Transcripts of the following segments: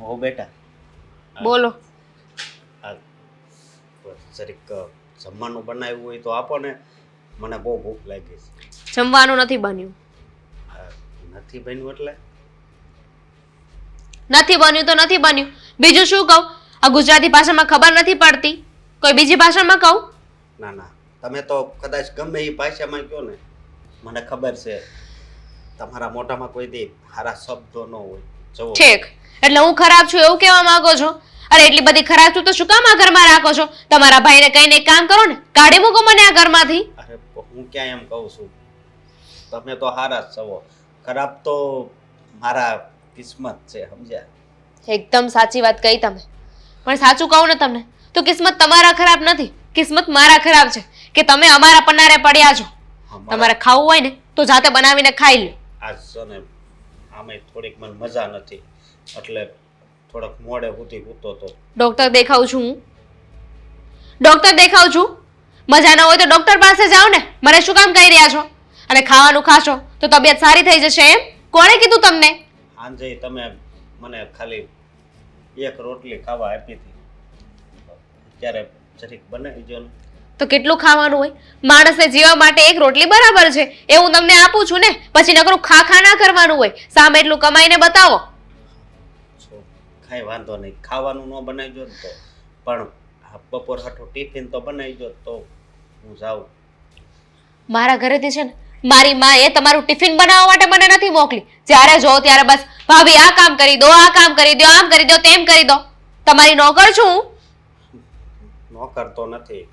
હો બેટા, બોલો. આ જરીક જમવાનું બનાવ્યું હોય તો આપો ને, મને બહુ ભૂખ લાગી છે. જમવાનું નથી બન્યું. આ નથી બન્યું એટલે? નથી બન્યું તો નથી બન્યું. બીજું શું કહું? આ ગુજરાતી ભાષામાં ખબર નથી પડતી, કોઈ બીજી ભાષામાં કહું? ના ના, તમે તો કદાચ ગમે એ ભાષામાં કહો ને, મને ખબર છે તમારા મોઢામાં કોઈ દી સારા શબ્દો ન હોય. જુઓ, ઠીક, એટલે હું ખરાબ છું એવું કહેવા માંગો છો? અરે એટલી બધી ખરાબ છું તો શું કામ આ ઘરમાં રાખો છો? તમારા ભાઈને કહીને એક કામ કરો ને, કાઢી મૂકો મને આ ઘરમાંથી. અરે હું ક્યાં એમ કહું છું, તમે તો સારા જ છો, ખરાબ તો મારા કિસ્મત છે, સમજ્યા? એકદમ સાચી વાત કહી તમે. પણ સાચું કહું ને તમને, તો કિસ્મત તમારા ખરાબ નથી, કિસ્મત મારા ખરાબ છે કે તમે અમારા પન્નારે પડ્યા છો. તમારે ખાવું હોય ને તો જાતે બનાવીને ખાઈ લો. આજ છે ને આમે થોડીક મને મજા નથી, એટલે થોડોક મોડે સુધી સૂતો તો. ડોક્ટર દેખાઉં છું હું? ડોક્ટર દેખાઉં છું? મજા ન હોય તો ડોક્ટર પાસે જાઓ ને, મને શું કામ કહી રહ્યા છો? અને ખાવાનું ખાશો તો તબિયત સારી થઈ જશે એમ કોણે કીધું તમને? સાંજે તમે મને ખાલી એક રોટલી ખાવા આપી હતી, ત્યારે જરીક બનાવી જો ને. તો કેટલું ખાવાનું હોય? માણસને જીવવા માટે એક રોટલી બરાબર છે એ હું તમને આપું છું ને, પછી નકરું ખા ના કરવાનું હોય. સામે એટલું કમાઈને બતાવો. કાંઈ વાંધો નહીં, ખાવાનું ન બનાવીજો ને તો, પણ બપોર હાટું ટિફિન તો બનાવીજો તો હું જાઉં. મારા ઘરેથી છે ને મારી માં એ તમારું ટિફિન બનાવવા માટે મને નથી મોકલી. જ્યારે જો ત્યારે બસ ભાભી આ કામ કરી દો, આ કામ કરી દો, આમ કરી દો, તેમ કરી દો. તમારી નોકર છું હું? નોકર તો નથી,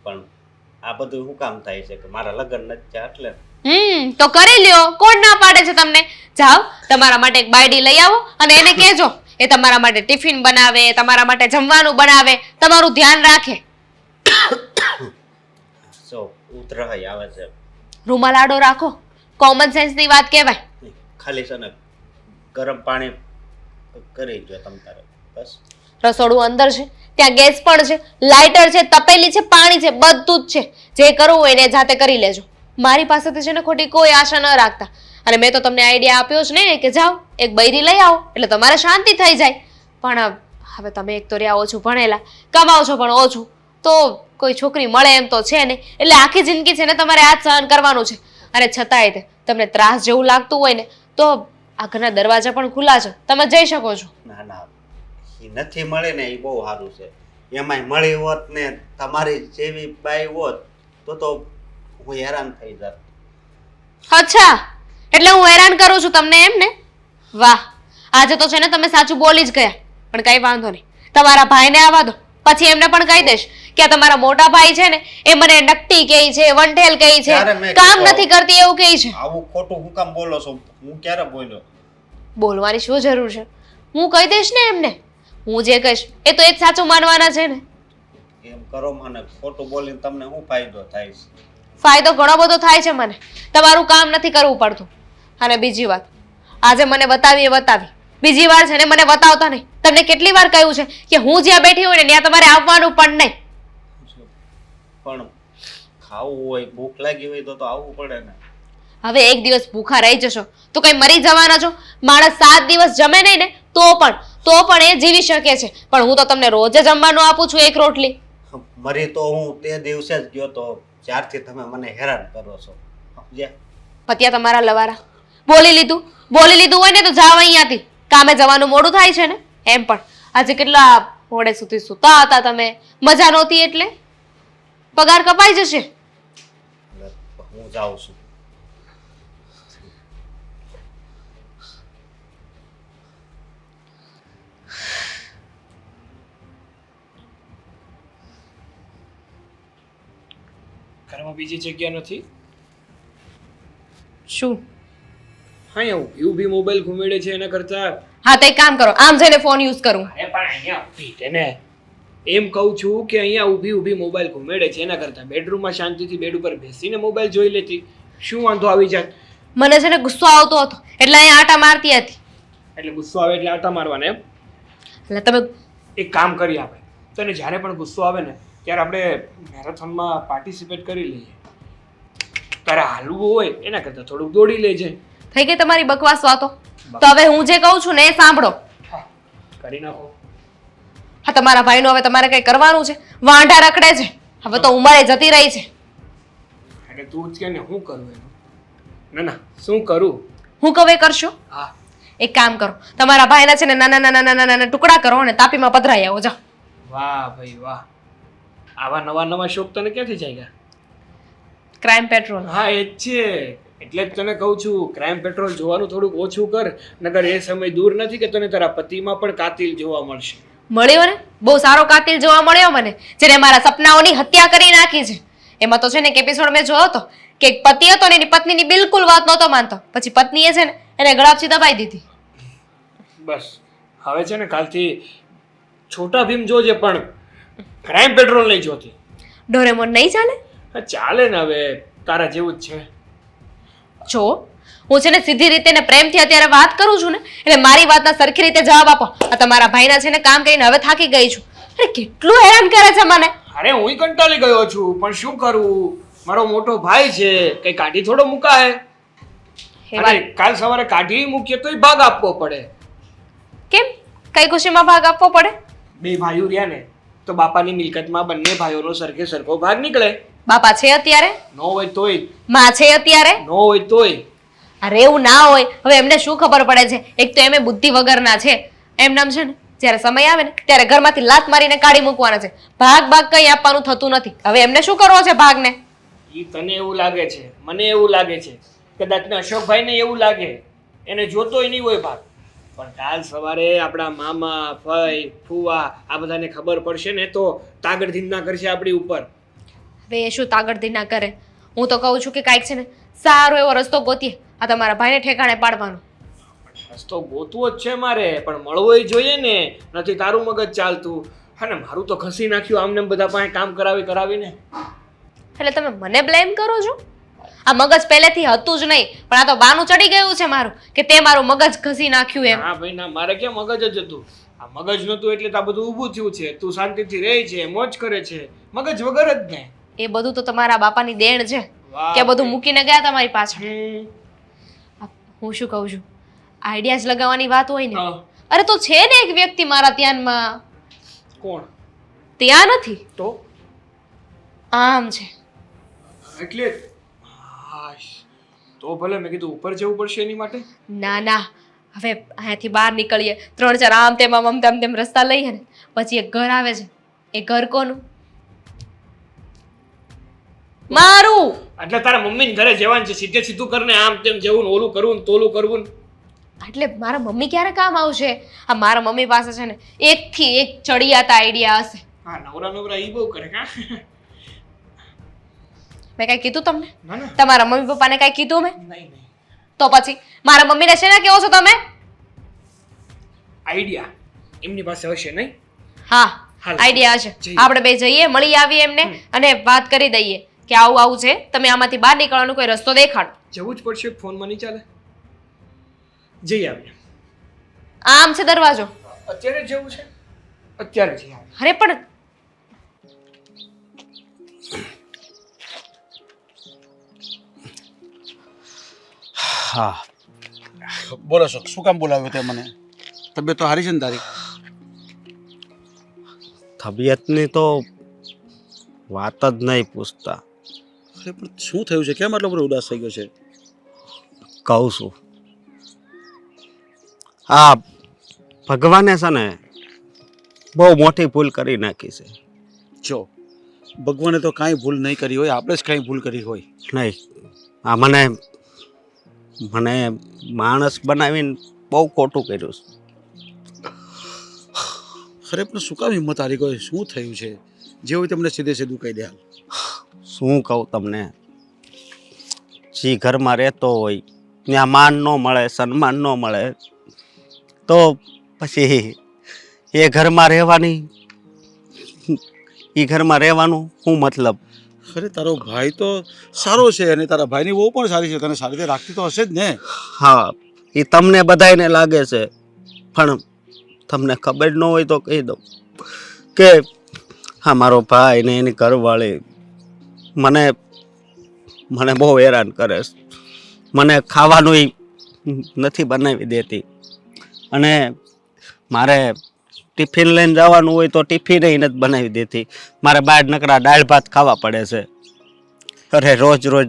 પણ આ બધું શું કામ થાય છે કે મારા લગ્ન નથી થયા એટલે. તો કરી લ્યો, કોણ ના પાડે છે તમને? જાઓ તમારા માટે એક બાયડી લઈ આવો અને એને કહેજો એ તમારા માટે ટિફિન બનાવે, તમારા માટે જમવાનું બનાવે, તમારું ધ્યાન રાખે. જો ઉધરાઈ આવે છે. રૂમાલ આડો રાખો, કોમન સેન્સ ની વાત કહેવાય. ખાલી છે ને ગરમ પાણી કરી જો તમ તારે, બસ. રસોડું અંદર છે, ત્યાં ગેસ પણ છે, લાઇટર છે, તપેલી છે, પાણી છે, બધું જ છે. જે કરવું હોય એને જાતે કરી લેજો. મારી પાસેથી છે ને ખોટી કોઈ આશા ન રાખતા. અને મેં તો તમને આઈડિયા આપ્યો જ ને કે જાઓ એક બૈરી લઈ આવો એટલે તમારે શાંતિ થઈ જાય. પણ હવે તમે એક તો રહ્યા ઓછું ભણેલા, કમાઓ છો પણ ઓછું, તો કોઈ છોકરી મળે એમ તો છે ને, એટલે આખી જિંદગી છે ને તમારે આ જ સહન કરવાનું છે. અને છતાંય તે તમને ત્રાસ જેવું લાગતું હોય ને તો આ ઘરના દરવાજા પણ ખુલ્લા છે, તમે જઈ શકો છો. ના ના, એ નથી મળે ને એ બહુ સારું છે. એમાંય મળી હોત ને તમારી જેવી બાઈ હોત તો હું હેરાન થઈ જાત. અચ્છા, એટલે હું હેરાન કરું છું તમને એમ ને? વાહ, આજે તો છે ને તમે સાચું બોલી જ ગયા. પણ કઈ વાંધો નહીં, તમારા ભાઈને આવવા દો, પછી એમને પણ કહી દઈશ કે આ તમારા મોટા ભાઈ છે ને એ મને નકટી કહે છે, વંઠેલ કહે છે, કામ નથી કરતી એવું કહે છે. આવું ખોટું હું કામ બોલો છો? હું ક્યારે બોલ્યો? બોલવાની શું જરૂર છે? હું કહી દઈશ ને એમને. હું જે કહીશ એ તો એ જ સાચું માનવાના છે ને. એમ કરો, મને ખોટું બોલીને તમને શું ફાયદો થાય છે? ફાયદો ઘણો બધો થાય છે મને. તમારું કામ નથી કરવું પડતું. અને બીજી વાત, આજે મને બતાવી એ બતાવી, બીજી વાર છે ને મને બતાવતા નહીં. તમને કેટલી વાર કહ્યું છે કે હું જ્યાં બેઠી હોય ને ત્યાં તમારે આવવાનું પણ નહીં. પણ ખાવું હોય, ભૂખ લાગી હોય તો આવવું પડે ને. હવે એક દિવસ ભૂખા રહી જશો તો કઈ મરી જવાના છો? માણસ 7 દિવસ જમે નહીં ને તો પણ એ જીવી શકે છે. પણ હું તો તમને રોજ જમવાનું આપું છું એક રોટલી. મરી તો હું તે દિવસે જ ગયો તો જ્યારથી તમે મને હેરાન કરો છો. પત્યા તમારા લવારા. બોલી લીધું હોય ને તો જાવ અહીંયાથી. કામે જવાનું મોડું થાય છે ને એમ પણ આજે કેટલા મોડે સુધી સૂતા હતા તમે? મજા નહોતી એટલે પગાર કપાઈ જશે. હું જાઉં છું. ઘરમાં બીજી જગ્યા નથી? શું? હા, એવું ઊભી મોબાઈલ ઘુમેડે છે એના કરતા. હા તો એક કામ કરો, આમ જઈને ફોન યુઝ કરું. અરે પણ અહીંયા ઊભી છે ને, એમ કહું છું કે અહીંયા ઊભી મોબાઈલ ઘુમેડે છે એના કરતા બેડરૂમમાં શાંતિથી બેડ ઉપર બેસીને મોબાઈલ જોઈ લેતી. શું વાંધો આવી જાય? મને છે ને ગુસ્સો આવતો હતો એટલે અહીંયા આટા મારતી હતી. એટલે ગુસ્સો આવે એટલે આટા મારવાના એમ? એટલે તમે એક કામ કરીએ આપણે, તને જ્યારે પણ ગુસ્સો આવે ને ત્યારે આપણે મેરેથોનમાં પાર્ટિસિપેટ કરી લઈએ. તારે હાલવું હોય એના કરતાં થોડુંક દોડી લેજે. થઈ ગઈ તમારી બકવાસ વાતો. તો હવે હું જે કહું છું ને એ સાંભળો. કરી નાખો. હા, તમારા ભાઈનું હવે તમારે કઈ કરવાનું છે? વાંઢા રખડે છે, હવે તો ઉંમરે જતી રહી છે. એટલે તું જ કે ને હું કરું એનું? ના ના, શું કરું? હું કહું એ કરશો? હા, એક કામ કરો, તમારા ભાઈના છે ને નાના નાના નાના નાના ટુકડા કરો અને તાપીમાં પધરાઈ આવો. જાઓ. વાહ ભાઈ વાહ, આવા નવા નવા શોખ તને ક્યાંથી જાગ્યા? Crime petrol. હા એ જ છે, એટલે જ તને કહું છું ક્રાઇમ પેટ્રોલ જોવાનું થોડુંક ઓછું કર, નકર એ સમય દૂર નથી કે તને તારા પતિમાં પણ કાતિલ જોવા મળશે. મળ્યો ને, બહુ સારો કાતિલ જોવા મળ્યો મને, જેને મારા સપનાઓની હત્યા કરી નાખી છે. એમાં તો છે ને એક એપિસોડ મેં જોયો હતો કે એક પતિ હતો ને એની પત્નીની બિલકુલ વાત નહોતો માનતો, પછી પત્નીએ છે ને એને ગળાપચી દબાઈ દીધી. બસ હવે છે ને કાલથી છોટા ભીમ જોજે, પણ ક્રાઇમ પેટ્રોલ નહીં જોતી. ડોરેમોન નહીં ચાલે? હા, ચાલે ને, હવે તારા જેવું જ છે. જો હું છે ને સીધી રીતે ને પ્રેમથી અત્યારે વાત કરું છું ને, એટલે મારી વાતના સરખી રીતે જવાબ આપો. આ તમારા ભાઈના છે ને કામ કરીને હવે થાકી ગઈ છું. અરે કેટલું હેરાન કરે છે મને. અરે હું કંટાળી ગયો છું, પણ શું કરું, મારો મોટો ભાઈ છે, કઈ કાઢી થોડો મુકાય. એ વાત અને કાલ સવારે કાઢી મૂકીએ તોય ભાગ આપવો પડે. કેમ? કઈ ખુશીમાં ભાગ આપવો પડે? બે ભાઈઓ રહ્યા ને તો બાપાની મિલકતમાં બંને ભાઈઓનો સરખે સરખો ભાગ નીકળે. બાપા છે અત્યારે? નો હોય તોય, માં છે અત્યારે? નો હોય તોય. અરે એવું ના હોય, હવે એમને શું ખબર પડે છે? એક તો એમે બુદ્ધિ વગરના છે. એમ નામ છે ને જ્યારે સમય આવે ને ત્યારે ઘરમાંથી લાત મારીને કાઢી મૂકવાના છે. ભાગ કઈ આપવાનું થતું નથી. હવે એમને શું કરવો છે ભાગને? ઈ તને એવું લાગે છે, મને એવું લાગે છે, કદાચ ને અશોકભાઈને એવું લાગે, એને જોતોય નહીં હોય ભાગ. પણ કાલ સવારે આપણા મામા, ફઈ, ફુવા આ બધાને ખબર પડશે ને તો તાગડધીન ના કરશે આપણી ઉપર. હવે એ શું તાગડધી ના કરે? હું તો કહું છું કે કાંઈક છે ને સારો એવો રસ્તો ગોતીએ, આ તમારા ભાઈને ઠેકાણે પાડવાનો. રસ્તો ગોતવો જ છે મારે, પણ મળવોય જોઈએ ને. નથી તારું મગજ ચાલતું, અને મારું તો ખસી નાખ્યું આમને બધા પાસે કામ કરાવીને. એટલે તમે મને બ્લેમ કરો છો? આ મગજ પહેલેથી હતું જ નહીં, પણ આ તો બાનું ચડી ગયું છે મારું કે તે મારું મગજ ઘસી નાખ્યું એમ. હા ભાઈ ના, મારે ક્યાં મગજ જ હતું. આ મગજ નતું એટલે તો આ બધું ઊભું થયું છે. તું શાંતિથી રહે છે, મોજ કરે છે, મગજ વગર જ ને. એ બધું તો તમારા બાપાની દેણ છે વાહ કે બધું મૂકીને ગયા તમારી પાછળ. હમ. હું શું કહું છું, આઈડિયા જ લગાવવાની વાત હોય ને, હા. અરે તો છે ને એક વ્યક્તિ મારા ધ્યાનમાં. કોણ? ત્યાં નથી, તો આમ છે. એટલે હાશ, તો ભલે મેં કીધું ઉપર જવું પડશે એની માટે. ના ના, હવે અહીંયાથી બહાર નીકળીએ, 3-4 આમ તેમ આમ તેમ રસ્તા લઈએ ને પછી એક ઘર આવે છે. એ ઘર કોનું? મારું. એટલે તારા મમ્મીને ઘરે જવાનું છે, સીધે સીધું કરને, આમ તેમ જવું ને ઓલું કરવું ને તોલું કરવું ને. એટલે મારા મમ્મી ક્યારે કામ આવશે? આ મારા મમ્મી પાસે છે ને એકથી એક ચડિયાતા આઈડિયા હશે. હા, નવરા ઈ બહુ કરે. કા મેં કઈ કીધું તમને? ના ના, તમારા મમ્મી પપ્પાને કઈ કીધું મેં? નહીં નહીં. તો પછી મારા મમ્મીને શેના કહો છો તમે? આઈડિયા એમની પાસે હશે નહીં? હા, હાલ. આઈડિયા હશે. જઈએ. આપણે બે જઈએ, મળી આવીએ એમને અને વાત કરી દઈએ કે આવું આવું છે, તમે આમાંથી બહાર નીકળવાનો કોઈ રસ્તો દેખાડો. જવું જ પડશે, ફોનમાં નહીં ચાલે. જઈ આવીએ. આમ છે દરવાજો. અત્યારે જવું છે? અત્યારે જઈ આવીએ. અરે પણ હા, બોલો શું કામ બોલાવ્યો તે મને? તબિયત તો હારી છે ને તારી? તબિયતની તો વાત જ નહીં પૂછતા. અરે પણ શું થયું છે? કેમ આટલો બધો ઉદાસ થઈ ગયો છે? કહું છું, આ ભગવાને છે ને બહુ મોટી ભૂલ કરી નાખી છે. જો ભગવાને તો કાંઈ ભૂલ નહીં કરી હોય, આપણે જ કાંઈ ભૂલ કરી હોય. નહીં, આ મને માણસ બનાવીને બહુ ખોટું કર્યું છે. અરે પણ શું કામ હિંમત હારી ગયો? શું થયું છે? જે હોય તમને સીધે સીધું કહી દે. હાલ શું કહું તમને, જે ઘરમાં રહેતો હોય ત્યાં માન ન મળે, સન્માન ન મળે, તો પછી એ ઘરમાં રહેવાનું શું મતલબ? અરે તારો ભાઈ તો સારો છે અને તારા ભાઈની બહુ પણ સારી છે, તને સારી રીતે રાખતી તો હશે જ ને. હા, એ તમને બધાયને લાગે છે, પણ તમને ખબર ન હોય તો કહી દઉં કે હા, મારો ભાઈ ને એની ઘરવાળી મને બહુ હેરાન કરે છે. મને ખાવાનું નથી બનાવી દેતી અને મારે ટિફિન લઈને જવાનું હોય તો ટિફિન નથી બનાવી દેતી. મારે બહાર નકરા દાળ ભાત ખાવા પડે છે. અરે રોજ રોજ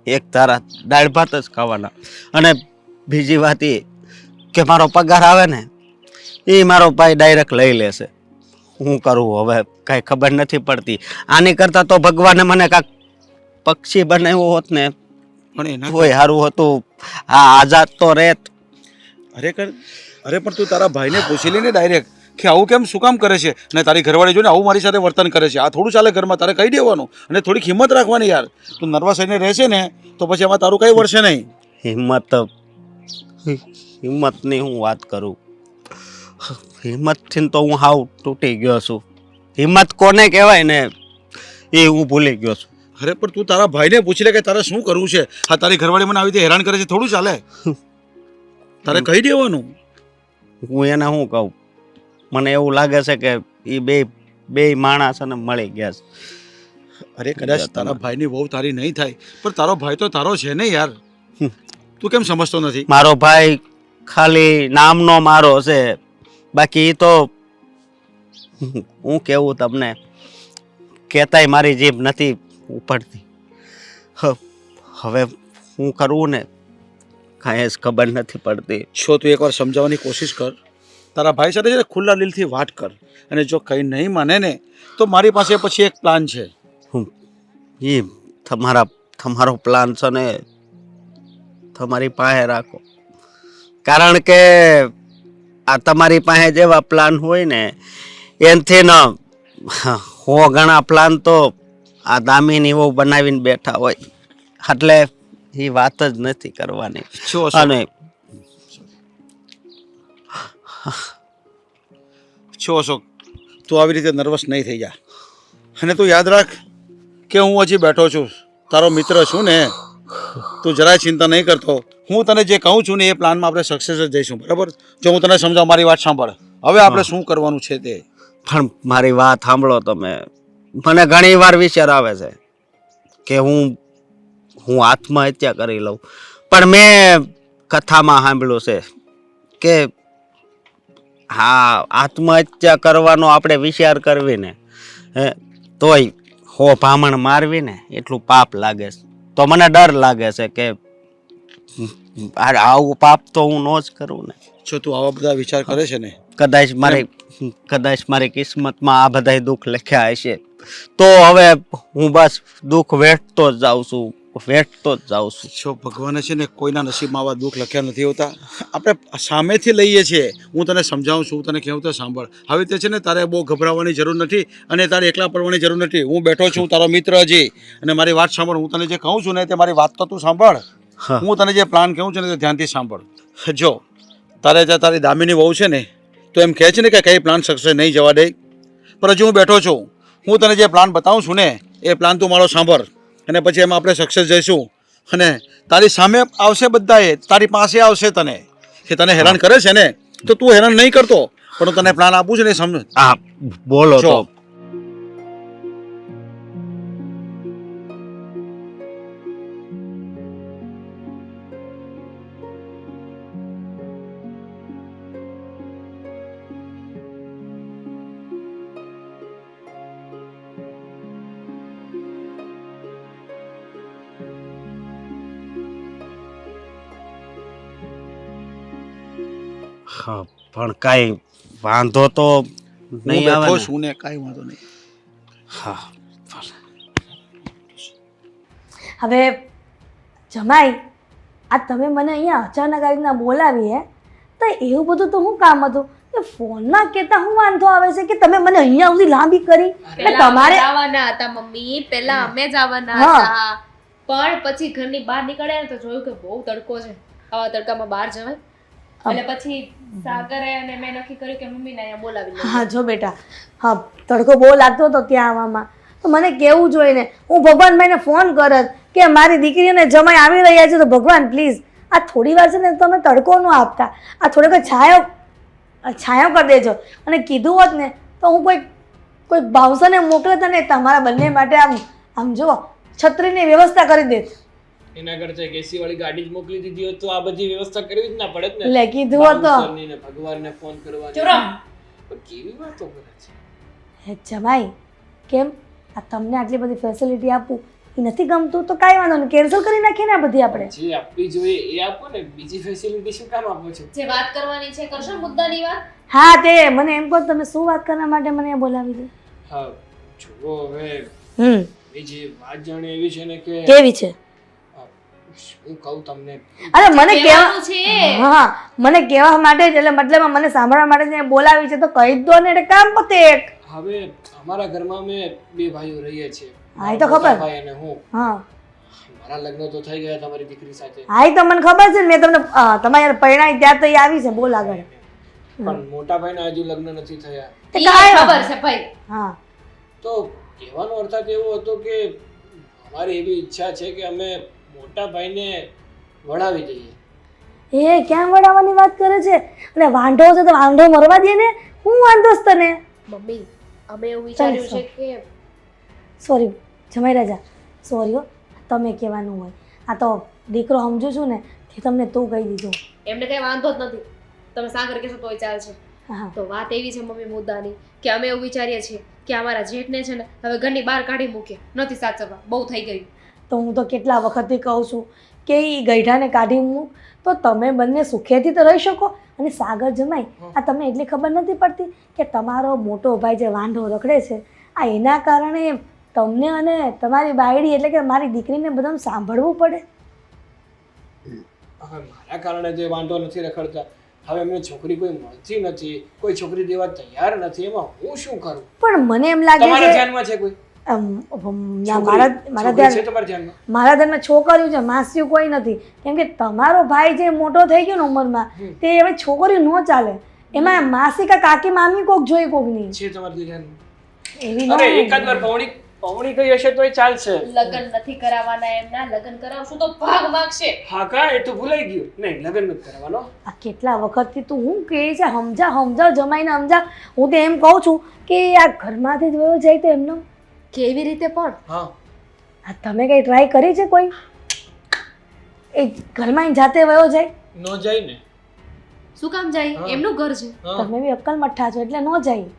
એક ધારા દાળ ભાત જ ખાવાના. અને બીજી વાત એ કે મારો પગાર આવે ને એ મારો ભાઈ ડાયરેક્ટ લઈ લેશે. શું કરું હવે કાંઈ ખબર નથી પડતી. આની કરતાં તો ભગવાને મને કાંઈક પક્ષી બનાવ્યો હોત ને પણ એના તોય સારું હતું. આ આઝાદ તો રહેત. અરે પણ તું તારા ભાઈને પૂછી લે ને ડાયરેક્ટ કે આવું કેમ શું કામ કરે છે, અને તારી ઘરવાળી જોઈને આવું મારી સાથે વર્તન કરે છે. આ થોડું ચાલે ઘરમાં, તારે કહી દેવાનું અને થોડીક હિંમત રાખવાની યાર. તું નર્વસ થઈને રહેશે ને તો પછી આમાં તારું કઈ વળશે નહીં. હિંમતની હું વાત કરું. હિંમતથી તો હું હાવ તૂટી ગયો છું. હિંમત કોને કહેવાય ને એ હું ભૂલી ગયો છું. અરે પણ તું તારા ભાઈને પૂછી લે કે તારે શું કરવું છે. હા, તારી ઘરવાળી મને આવી રીતે હેરાન કરે છે, થોડું ચાલે. તારે કહી દેવાનું. હું એને શું કહું? મને એવું લાગે છે કે એ બે માણસ અને મળી ગયા છે. અરે કદાચ તારા ભાઈની વહુ તારી નહીં થાય, પણ તારો ભાઈ તો તારો છે ને યાર. તું કેમ સમજતો નથી? મારો ભાઈ ખાલી નામનો મારો છે, બાકી એ તો હું કેવું તમને કહેતાય મારી જીભ નથી ઉપડતી. હવે હું કરવું ને કાંઈ જ ખબર નથી પડતી. છો તું એકવાર સમજાવવાની કોશિશ કર. તારા ભાઈ સાથે છે ખુલ્લા દિલથી વાત કર, અને જો કંઈ નહીં માને ને તો મારી પાસે પછી એક પ્લાન છે. એ તમારો પ્લાન છે ને તમારી પાસે રાખો, કારણ કે આ તમારી પાસે જેવા પ્લાન હોય ને એનથી ન હો ઘણા પ્લાન તો આ દામીની વહુ બનાવીને બેઠા હોય. એટલે એ વાત જ નથી કરવાની. અને છો અશોક, તું આવી રીતે નર્વસ નહીં થઈ જા. અને તું યાદ રાખ કે હું હજી બેઠો છું, તારો મિત્ર છું ને. તું જરાય ચિંતા નહીં કરતો. હું તને જે કહું છું ને એ પ્લાનમાં આપણે સક્સેસ જ જઈશું, બરાબર? જો હું તને સમજાવું, મારી વાત સાંભળ. હવે આપણે શું કરવાનું છે તે. પણ મારી વાત સાંભળો તમે. મને ઘણી વાર વિચાર આવે છે કે હું આત્મહત્યા કરી લઉં, પણ મેં કથામાં સાંભળ્યું છે કે હા, આત્મહત્યા કરવાનો આપણે વિચાર કરવી ને તોય હો ભામણ મારવી ને એટલું પાપ લાગે છે. તો મને ડર લાગે છે કે આવું પાપ તો હું ન જ કરું ને. જો તું આવા બધા વિચાર કરે છે ને, કદાચ મારી કિસ્મતમાં આ બધા દુઃખ લખ્યા હશે તો હવે હું બસ દુઃખ વેઠતો જ જાઉં છું. જો ભગવાને છે ને કોઈના નસીબમાં આવા દુઃખ લખ્યા નથી હોતા. આપણે સામેથી લઈએ છીએ. હું તને સમજાવું છું, તને કહું તો સાંભળ. હવે તે છે ને તારે બહુ ગભરાવાની જરૂર નથી, અને તારે એકલા પડવાની જરૂર નથી. હું બેઠો છું, તારો મિત્ર હજી. અને મારી વાત સાંભળ. હું તને જે કહું છું ને તે મારી વાત તો તું સાંભળ. હું તને જે પ્લાન કહું છું ને તે ધ્યાનથી સાંભળ. જો તારી દામીની વહુ છે ને, તો એમ કહે છે ને કે કઈ પ્લાન સક્સેસ નહીં જવા દે, પણ હજુ હું બેઠો છું. હું તને જે પ્લાન બતાવું છું ને એ પ્લાન તું મારો સાંભળ, અને પછી એમાં આપણે સક્સેસ જઈશું. અને તારી સામે આવશે બધા, એ તારી પાસે આવશે. તને હેરાન કરે છે ને તો તું હેરાન નહીં કરતો, પણ હું તને પ્લાન આપું છું ને સમજ. હા, બોલો તો. હા, પણ કાંઈ વાંધો તો નહીં આવે ને? શું ને કાંઈ વાંધો નહીં. હા, હવે જમાઈ, આ તમે મને અહીંયા અચાનક આવી રીતના બોલાવી હે, તો એવું બધું તો શું કામ હતું? કે ફોનમાં કહેતા શું વાંધો આવે છે કે તમે મને અહીંયા સુધી લાંબી કરી? એટલે તમારે આવવાના હતા મમ્મી, પહેલા અમે જ આવવાના હતા, પણ પછી ઘરની બહાર નીકળ્યા ને તો જોયું કે બહુ તડકો છે, આવા તડકામાં બહાર જવાય. એટલે પછી સાગરે અને મેં નક્કી કર્યું કે મમ્મીને અહીંયા બોલાવી લઈએ. હા જો બેટા, હા તડકો બહુ લાગતો હતો ત્યાં આવવામાં, તો મને કેવું જોઈએ ને. હું ભગવાનભાઈને ફોન કરત કે મારી દીકરીને જમાઈ આવી રહ્યા છે, તો ભગવાન પ્લીઝ આ થોડી વાર છે ને તમે તડકો ન આપતા, આ થોડોક છાંયો કરી દેજો. અને કીધું હોત ને તો હું કોઈ બાઉસને મોકલત ને તમારા બંને માટે આમ જુઓ છત્રીની વ્યવસ્થા કરી દેત. એના કરતા એસી વાળી ગાડી જ મોકલી દીધી હોત તો આ બધી વ્યવસ્થા કરવી જ ના પડે ને. લે કીધું હોત તો ભગવાનને ફોન કરવાનો. પણ કેવી વાતો કરે છે? હે જમાઈ, કેમ આ તમને આટલી બધી ફેસિલિટી આપું એ નથી ગમતું તો કાંઈ વાંધો નહીં, કેન્સલ કરી નાખીએ ને આ બધી આપણે. જે આપવી જોઈએ એ આપો ને, બીજી ફેસિલિટી શું કામ આપો છો? જે વાત કરવાની છે કરશો મુદ્દાની વાત. હા તે મને એમ કહો તમે શું વાત કરવા માટે મને બોલાવી છે? હા જુઓ હવે બીજી વાત જાણે એવી છે ને કે કેવી છે? હું કહું તમને, અરે મને કહેવાનું છે. હા મને કહેવા માટે જ, એટલે મતલબ મને સાંભળવા માટે જ બોલાવી છે તો કહી જ દો ને, એટલે કામ પતે એક. હવે અમારા ઘરમાં અમે બે ભાઈઓ રહીએ છીએ. હા, એ તો ખબર. ભાઈ અને હું. હા મારા લગ્ન તો થઈ ગયા તમારી દીકરી સાથે, હા એ તો મને ખબર છે ને, મેં તમને તમારે પરિણામ ત્યાં તો એ આવી છે. બોલ આગળ. પણ મોટા ભાઈના હજુ લગ્ન નથી થયા. તે ઈ કાંઈ ખબર વાંધો. છે ભાઈ. હા તો કહેવાનો અર્થ એવો હતો કે અમારી એવી ઈચ્છા છે કે અમે મોટા ભાઈને વળાવી દઈએ. એ ક્યાં વડાવવાની વાત કરે છે? અને વાંઢો છે તો વાંઢો મરવા દે ને, હું વાંધો છે તને? મમ્મી અમે એવું વિચાર્યું છે કે સોરી જમાઈ રાજા, સોરી હો, તમે કહેવાનું હોય. આ તો દીકરો સમજુ છું ને તે તમને તું કહી દીધું. એમને કઈ વાંધો જ નથી, તમે સાગર કહેશો તોય ચાલશે. હા તો વાત એવી છે મમ્મી મુદ્દાની કે અમે એવું વિચારીએ છીએ કે અમારા જેઠને છે ને હવે ઘરની બહાર કાઢી મૂકે, નથી સાચવવા, બહુ થઈ ગયું. તો હું તો કેટલા વખતથી કહું છું કે એ ગઈઢાને કાઢી મૂક તો તમે બંને સુખેથી તો રહી શકો. અને સાગર જમાઈ, આ તમને એટલી ખબર નથી પડતી કે તમારો મોટો ભાઈ જે વાંઢો રખડે છે આ એના કારણે તમને અને તમારી બાયડી એટલે કે મારી દીકરીને બધાને સાંભળવું પડે. હવે મારા કારણે જે વાંધો નથી રખડતા, હવે એમને છોકરી કોઈ મળતી નથી, કોઈ છોકરી દેવા તૈયાર નથી, એમાં હું શું કરું? પણ મને એમ લાગે તમારા છે ધ્યાનમાં છે કોઈ ના, મારા છોકરી છે તમારા ધ્યાનમાં? મારા ધ્યાનમાં છોકરીઓ છે, માસીઓ કોઈ નથી. કેમ કે તમારો ભાઈ જે મોટો થઈ ગયો ને ઉંમરમાં તે હવે છોકરીઓ ન ચાલે, એમાં માસી કા કાકી મામી કોક જોઈ કોક નહીં છે તમારા ધ્યાનમાં? એવી અરે ન એકાદ વાર પૌણી ગઈ હશે તોય ચાલશે. લગ્ન નથી કરાવવાના એમના, લગ્ન કરાવશું તો ભાગ માગશે. હા કા, એ તો ભૂલાઈ ગયું. નહીં, લગ્ન નથી કરવાનો. આ કેટલા વખતથી તું હું કહે છે સમજાવ જમાઈને સમજાવ. હું તો એમ કહું છું કે આ ઘરમાંથી જ વયો જાય તો એમનો કેવી રીતે પણ? હા આ તમે કઈ ટ્રાય કરી છે કોઈ? એ ઘરમાં જાતે વયો જાય? ન જાય ને. શું કામ જાય? એમનું ઘર છે. તમે બી અક્કલ મઠ્ઠા છો એટલે ન જાય.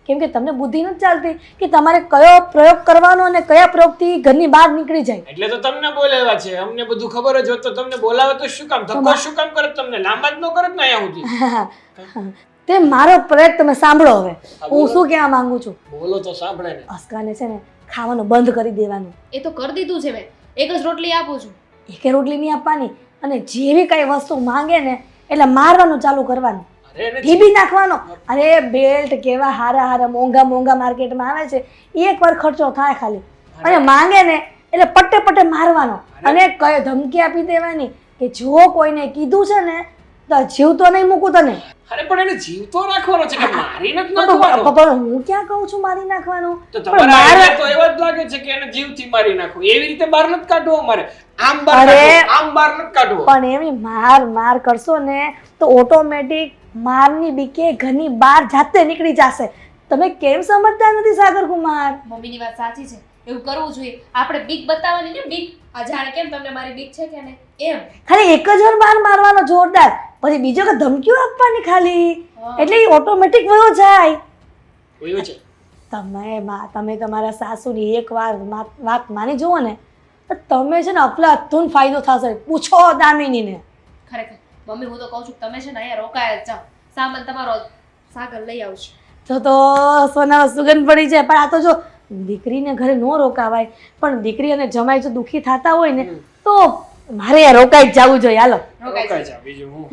કેમ કે તમને બુદ્ધિ નથી ચાલતી કે તમારે કયો પ્રયોગ કરવાનો અને કયા પ્રયોગથી ઘરની બહાર નીકળી જાય. એટલે તો તમને બોલાવ્યા છે. અમને બધું ખબર જ હોત તો તમને બોલાવે તો શું કામ? ધક્કો શું કામ કરે? તમને લાંબા જ ન કરે ને અહીંયા સુધી. તે મારો પ્રયોગ તમે સાંભળો. હવે હું શું કહેવા માંગુ છું, બોલો તો સાંભળે ને. અસ્કાને છે ને ખાવાનું બંધ કરી દેવાનું. એ તો કરી દીધું છે મેં, એક જ રોટલી આપું છું. એકે રોટલી નહીં આપવાની, અને જેવી કઈ વસ્તુ માંગે ને એટલે મારવાનું ચાલુ કરવાનું, અરે એને ઢીબી નાખવાનો. અરે બેલ્ટ કેવા હારા મોંઘા માર્કેટમાં આવે છે, એકવાર ખર્ચો થાય ખાલી. અને માંગે ને એટલે પટ્ટે મારવાનો, અને કઈ ધમકી આપી દેવાની કે જો કોઈને કીધું છે ને તો જીવતો નહીં મૂકું તને. અરે પણ એને જીવતો રાખવાનો છે કે મારીને જ નાખવાનો? પણ હું ક્યાં કહું છું મારી નાખવાનું? તો તમારા આઈડિયા તો એવા જ લાગે છે કે એને જીવથી મારી નાખો. એવી રીતે બહાર નથી કાઢવો અમારે. આમ બહાર કાઢવો, આમ બહાર નથી કાઢવો. પણ એમ માર કરશો ને તો ઓટોમેટિક મારની બીકે ઘરની બહાર જાતે નીકળી જશે. તમે કેમ સમજતા નથી સાગર કુમાર? મમ્મીની વાત સાચી છે, એવું કરવું જોઈએ. આપણે બીક બતાવવાની ને, બીક. આ જાણે કેમ તમને મારી બીક છે કે ને એમ. ખાલી એક જ વાર બાર મારવાનો જોરદાર, પછી બીજો કે ધમકીઓ આપવાની ખાલી, એટલે એ ઓટોમેટિક વયો જાય. એવું છે. તમે તમારા સાસુની એકવાર વાત માની જુઓ ને તો તમે છે ને અફલાતૂન ફાયદો થશે. પૂછો દામિનીને. ખરેખર મમ્મી હું તો કહું છું તમે છે ને અહીંયા રોકાય જ જાઓ, સામાન તમારો સાગર લઈ આવશે. તો સોનામાં સુગંધ પડી જાય. પણ આ તો જો દીકરીને ઘરે ન રોકાવાય, પણ દીકરી અને જમાઈ જો દુઃખી થતા હોય ને તો મારે રોકાઈ જ જવું જોઈએ. હાલો રોકાય બીજું હું